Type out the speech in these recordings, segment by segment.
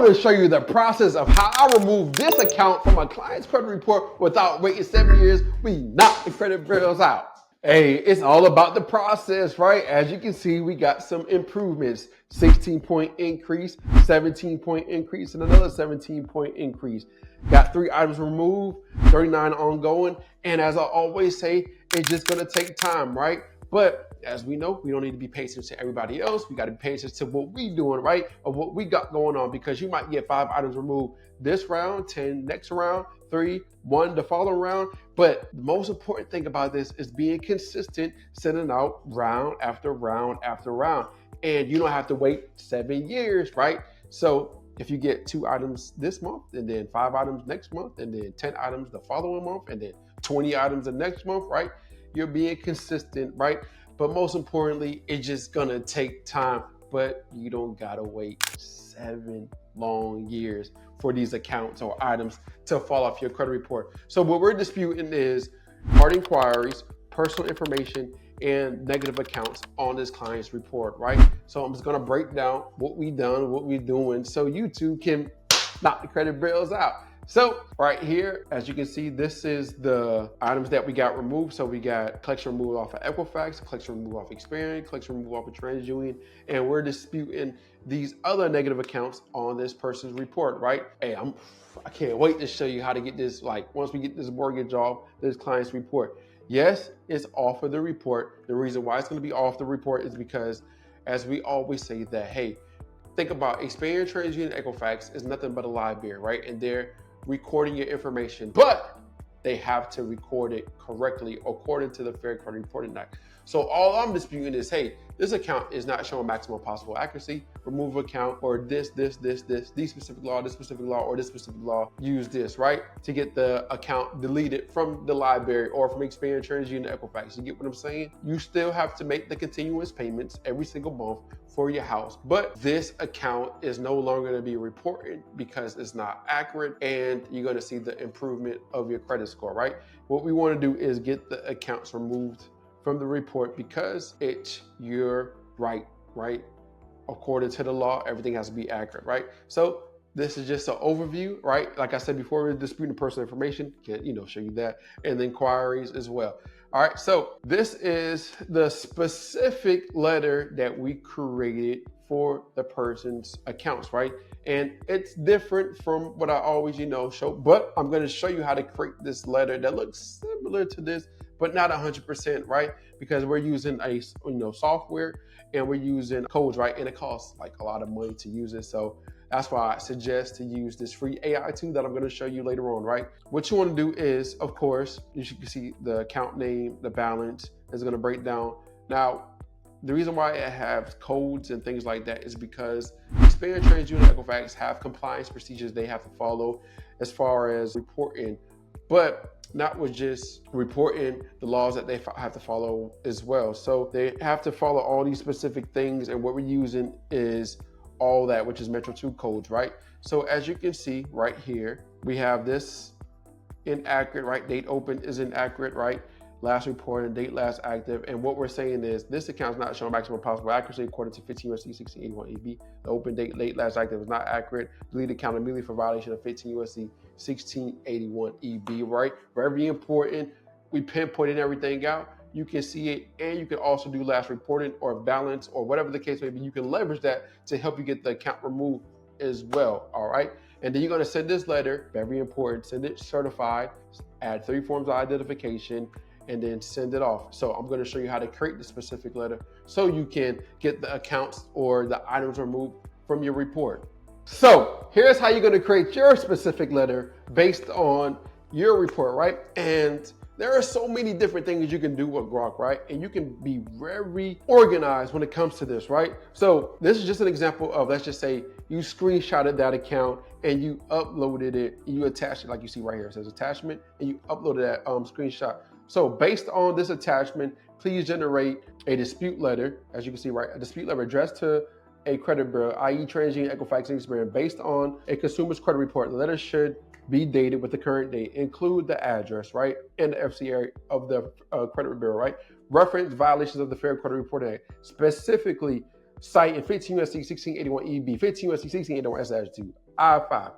want to show you the process of how I remove this account from a client's credit report without waiting 7 years. We knock the credit bureaus out. Hey, it's all about the process, right? As you can see, we got some improvements. 16-point increase, 17-point increase, and another 17-point increase. Got 3 items removed, 39 ongoing. And as I always say, it's just gonna take time, right? But as we know, we don't need to be patient to everybody else. We got to be patient to what we doing, right? Or what we got going on, because you might get 5 items removed this round, 10 next round, 3, 1 the following round. But the most important thing about this is being consistent, sending out round after round after round. And you don't have to wait 7 years, right? So if you get 2 items this month, and then 5 items next month, and then 10 items the following month, and then 20 items the next month, right? You're being consistent, right? But most importantly, it's just gonna take time, but you don't gotta wait 7 long years for these accounts or items to fall off your credit report. So what we're disputing is hard inquiries, personal information, and negative accounts on this client's report, right? So I'm just gonna break down what we done, what we're doing, so you too can knock the credit bills out. So right here, as you can see, this is the items that we got removed. So we got collection removed off of Equifax, collection removed off of Experian, collection removed off of TransUnion, and we're disputing these other negative accounts on this person's report, right? Hey, I can't wait to show you how to get this, like once we get this mortgage off this client's report. Yes, it's off of the report. The reason why it's gonna be off the report is because, as we always say, that, hey, think about Experian, TransUnion, Equifax is nothing but a library, right? And they're recording your information, but they have to record it correctly according to the Fair Credit Reporting Act. So all I'm disputing is, hey, this account is not showing maximum possible accuracy, remove account, or this specific law, or this specific law, use this, right? To get the account deleted from the library or from Experian, TransUnion, Equifax. You get what I'm saying? You still have to make the continuous payments every single month for your house, but this account is no longer going to be reported because it's not accurate, and you're going to see the improvement of your credit score, right? What we want to do is get the accounts removed from the report because it's your right? According to the law, everything has to be accurate, right? So this is just an overview, right? Like I said before, we're disputing personal information, can show you that, and the inquiries as well. All right, so this is the specific letter that we created for the person's accounts, right? And it's different from what I always, show, but I'm gonna show you how to create this letter that looks similar to this, but not 100%, right? Because we're using a software and we're using codes, right? And it costs like a lot of money to use it. So that's why I suggest to use this free AI tool that I'm going to show you later on, right? What you want to do is, of course, you should see the account name, the balance is going to break down. Now, the reason why it has codes and things like that is because Experian, TransUnion, Equifax have compliance procedures they have to follow as far as reporting, but not with just reporting the laws that they have to follow as well. So they have to follow all these specific things, and what we're using is all that, which is Metro 2 codes, right? So as you can see right here, we have this inaccurate, right? Date open is inaccurate, right? Last reported, date last active. And what we're saying is this account is not showing maximum possible accuracy according to 15 U.S.C. 1681 AB. The open date, late last active is not accurate. Delete account immediately for violation of 15 U.S.C. 1681 EB, right? Very important. We pinpointed everything out. You can see it, and you can also do last reporting or balance or whatever the case may be. You can leverage that to help you get the account removed as well, all right? And then you're gonna send this letter, very important, send it certified, add 3 forms of identification, and then send it off. So I'm gonna show you how to create the specific letter so you can get the accounts or the items removed from your report. So here's how you're gonna create your specific letter based on your report, right? And there are so many different things you can do with Grok, right? And you can be very organized when it comes to this, right? So this is just an example of, let's just say you screenshotted that account and you uploaded it, and you attached it, like you see right here, it says attachment, and you uploaded that screenshot. So based on this attachment, please generate a dispute letter, as you can see, right? A dispute letter addressed to a credit bureau, i.e. TransUnion, Equifax, and Experian, based on a consumer's credit report. The letter should be dated with the current date, include the address, right, and the FCA of the credit bureau, right? Reference violations of the Fair Credit Reporting Act, specifically citing 15 USC 1681 EB, 15 USC 1681 S-2, I-5,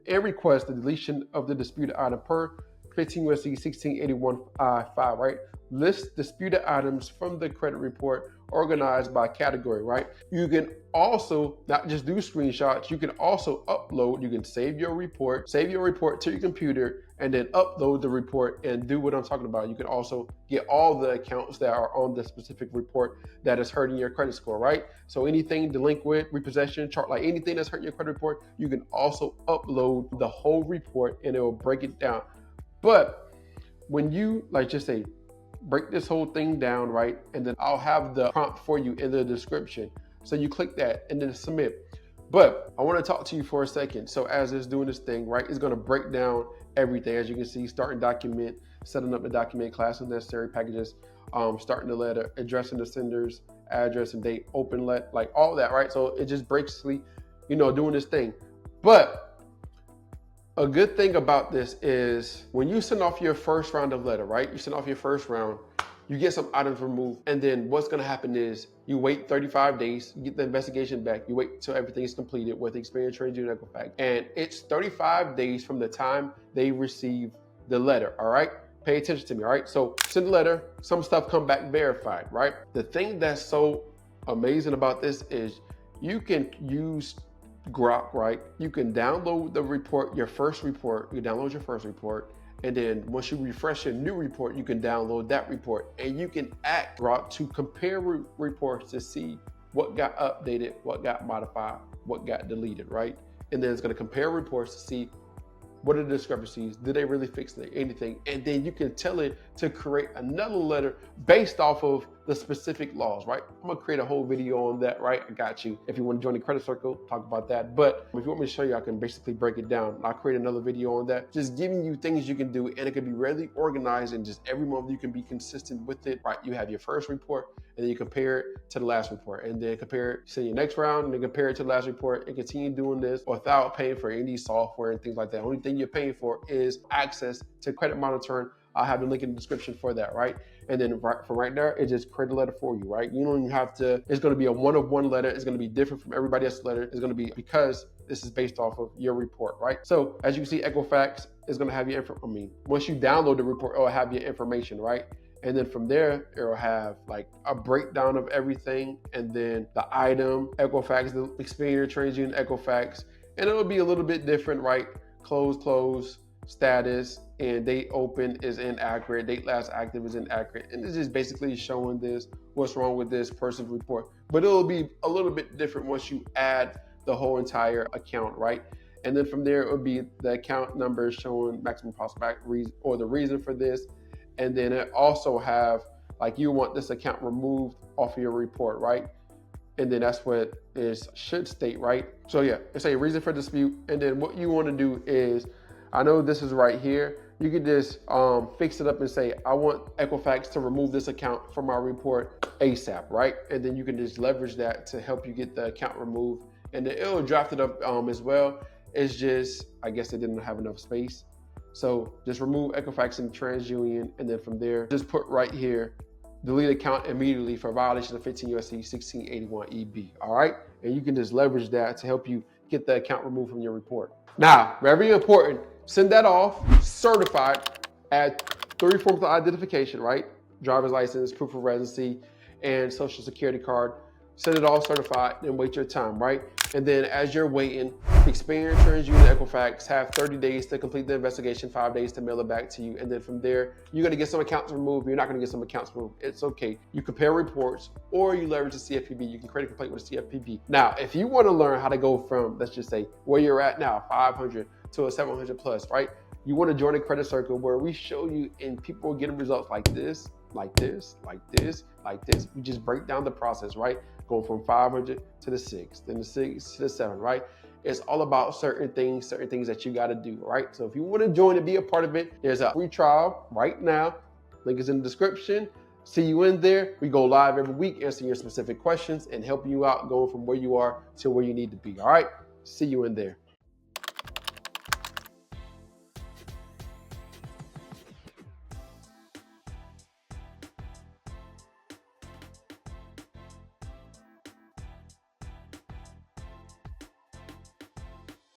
and request the deletion of the disputed item per 15 USC 1681 I-5, right? List disputed items from the credit report organized by category, right? You can also not just do screenshots, you can also upload, you can save your report to your computer, and then upload the report and do what I'm talking about. You can also get all the accounts that are on the specific report that is hurting your credit score, right? So anything delinquent, repossession, chart, like anything that's hurting your credit report, you can also upload the whole report and it will break it down. But when you, like, just say, break this whole thing down, right? And then I'll have the prompt for you in the description. So you click that and then submit. But I want to talk to you for a second. So as it's doing this thing, right, it's going to break down everything. As you can see, starting document, setting up the document, classes necessary, packages, starting the letter, addressing the sender's address and date, open let, like all that, right? So it just basically, doing this thing. But a good thing about this is when you send off your first round of letter, right? You send off your first round, you get some items removed, and then what's gonna happen is you wait 35 days, you get the investigation back, you wait till everything is completed with Experian, TransUnion, Equifax, and it's 35 days from the time they receive the letter, all right? Pay attention to me, all right? So send the letter, some stuff come back verified, right? The thing that's so amazing about this is you can use Groq, right? You can download the report, you download your first report, and then once you refresh your new report, you can download that report, and you can ask Groq to compare reports to see what got updated, what got modified, what got deleted, right? And then it's going to compare reports to see what are the discrepancies, did they really fix anything? And then you can tell it to create another letter based off of the specific laws, right? I'm gonna create a whole video on that, right? I got you. If you want to join the credit circle, talk about that. But if you want me to show you, I can basically break it down. I'll create another video on that, just giving you things you can do, and it can be really organized, and just every month you can be consistent with it, right? You have your first report, and then you compare it to the last report, and then compare it to your next round, and then compare it to the last report, and continue doing this without paying for any software and things like that. Only thing you're paying for is access to credit monitoring. I'll have the link in the description for that, right? And then from right there, it just create a letter for you, right? You don't even have to, it's gonna be a one-of-one letter. It's gonna be different from everybody else's letter. It's gonna be because this is based off of your report, right? So as you can see, Equifax is gonna have your once you download the report, it'll have your information, right? And then from there, it'll have like a breakdown of everything. And then the item, Equifax, the Experian, TransUnion, Equifax, and it'll be a little bit different, right? Close, status, and date open is inaccurate, date last active is inaccurate. And this is basically showing this, what's wrong with this person's report. But it'll be a little bit different once you add the whole entire account, right? And then from there, it would be the account number showing maximum prospect reason or the reason for this. And then it also have, like, you want this account removed off of your report, right? And then that's what it should state, right? So yeah, it's a reason for dispute. And then what you want to do is, I know this is right here, you could just fix it up and say, I want Equifax to remove this account from my report ASAP, right? And then you can just leverage that to help you get the account removed. And then it'll draft it up as well. It's just, I guess they didn't have enough space. So just remove Equifax and TransUnion, and then from there, just put right here, delete account immediately for violation of 15 USC 1681 EB, all right? And you can just leverage that to help you get the account removed from your report. Now, very important, send that off, certified, add 3 forms of identification, right? Driver's license, proof of residency, and social security card. Send it all certified and wait your time, right? And then as you're waiting, Experian, TransUnion, Equifax have 30 days to complete the investigation, 5 days to mail it back to you. And then from there, you're gonna get some accounts removed. You're not gonna get some accounts removed. It's okay. You compare reports or you leverage the CFPB. You can create a complaint with a CFPB. Now, if you wanna learn how to go from, let's just say, where you're at now, 500 to a 700 plus, right? You wanna join a credit circle where we show you and people are getting results like this, like this, like this, like this. We just break down the process, right? Going from 500 to the 6, then the 6 to the 7, right? It's all about certain things that you got to do, right? So if you want to join and be a part of it, there's a free trial right now. Link is in the description. See you in there. We go live every week, answering your specific questions and helping you out going from where you are to where you need to be, all right? See you in there.